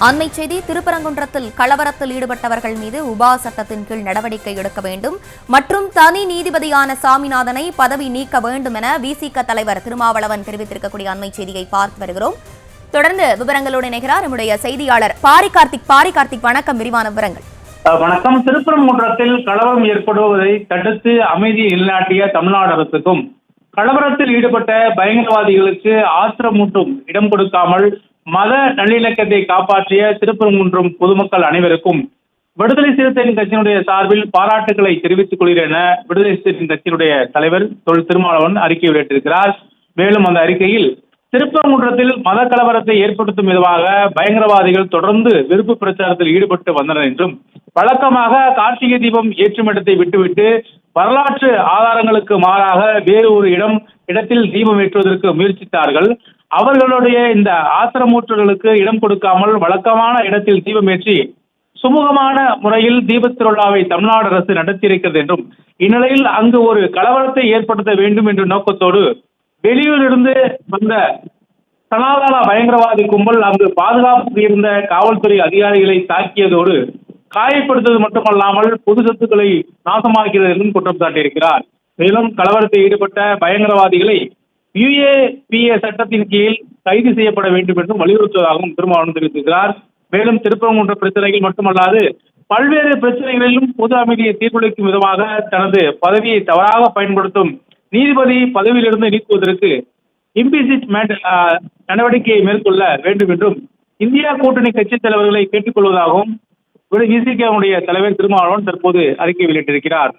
அண்மை செய்தி, திருப்பரங்குன்றத்தில் கலவரத்தில் ஈடுபட்டவர்கள் மீது உபா சட்டத்தின் கீழ் நடவடிக்கை எடுக்க வேண்டும் மற்றும் தனி நீதிபதியான சாமிநாதனை பதவி நீக்க வேண்டும் என விசிக தலைவர் திருமாவளவன் தெரிவித்திருக்கக்கூடிய அண்மை செய்தியை பார்த்து வருகிறோம். தொடர்ந்து விவரங்களோடு இணைகிறார் நம்முடைய செய்தியாளர் பாரி கார்த்திக். வணக்கம், விரிவான விவரங்கள். வணக்கம். திருப்பரங்குன்றத்தில் கலவரம் ஏற்படுவதை தடுத்து அமைதியை நிலைநாட்டிய தமிழ்நாடு அரசுக்கும் கலவரத்தில் ஈடுபட்ட பயங்கரவாதிகளுக்கு ஆத்திரமூட்டும் இடம் கொடுக்காமல் மத நல்லிணக்கத்தை காப்பாற்றிய திருப்பரங்குன்றம் பொதுமக்கள் அனைவருக்கும் விடுதலை சிறுத்தைகள் கட்சியினுடைய சார்பில் பாராட்டுகளை தெரிவித்துக் கொள்கிறேன் என விடுதலை சிறுத்தைகள் கட்சியினுடைய தலைவர் திருமாவளவன் அறிக்கை வெளியிட்டிருக்கிறார். மேலும் அந்த அறிக்கையில் திருப்பரங்குன்றத்தில் மத கலவரத்தை ஏற்படுத்தும் விதமாக பயங்கரவாதிகள் தொடர்ந்து விருப்பு பிரச்சாரத்தில் ஈடுபட்டு வந்தனர் என்றும், வழக்கமாக கார்த்திகை தீபம் ஏற்றும் இடத்தை விட்டுவிட்டு வரலாற்று ஆதாரங்களுக்கு மாறாக வேறு ஒரு இடத்தில் தீபம் ஏற்றுவதற்கு முயற்சித்தார்கள். அவர்களுடைய இந்த ஆத்திரமூற்றல்களுக்கு இடம் கொடுக்காமல் வழக்கமான இடத்தில் தீபம் ஏற்றி சுமூகமான முறையில் தீபத் திருவிழாவை தமிழ்நாடு அரசு நடத்தியிருக்கிறது என்றும், இந்நிலையில் அங்கு ஒரு கலவரத்தை ஏற்படுத்த வேண்டும் என்ற நோக்கத்தோடு வெளியூரிலிருந்து வந்த சனாதன பயங்கரவாதி கும்பல் அங்கு பாதுகாப்பு இருந்த காவல்துறை அதிகாரிகளை தாக்கியதோடு காயப்படுத்துவது மட்டுமல்லாமல் பொது சொத்துக்களை நாசமாக்கிறது என்றும் குற்றம் சாட்டியிருக்கிறார். மேலும் கலவரத்தில் ஈடுபட்ட பயங்கரவாதிகளை UAPA சட்டத்தின் கீழ் கைது செய்யப்பட வேண்டும் என்றும் வலியுறுத்துவதாகவும் திருமாவளவன் தெரிவித்திருக்கிறார். மேலும் திருப்பரங்குன்ற பிரச்சனைகள் மட்டுமல்லாது பல்வேறு பிரச்சனைகளிலும் பொது அமைதியை தீர்ப்பளிக்கும் விதமாக தனது பதவியை தவறாக பயன்படுத்தும் நீதிபதி பதவியிலிருந்து நீக்குவதற்கு இம்பீச்மென்ட் நடவடிக்கையை மேற்கொள்ள வேண்டும் என்றும் இந்தியா கூட்டணி கட்சித் தலைவர்களை கேட்டுக் கொள்வதாகவும் விசிகவுடைய தலைவர் திருமாவளவன் தற்போது அறிக்கை வெளியிட்டிருக்கிறார்.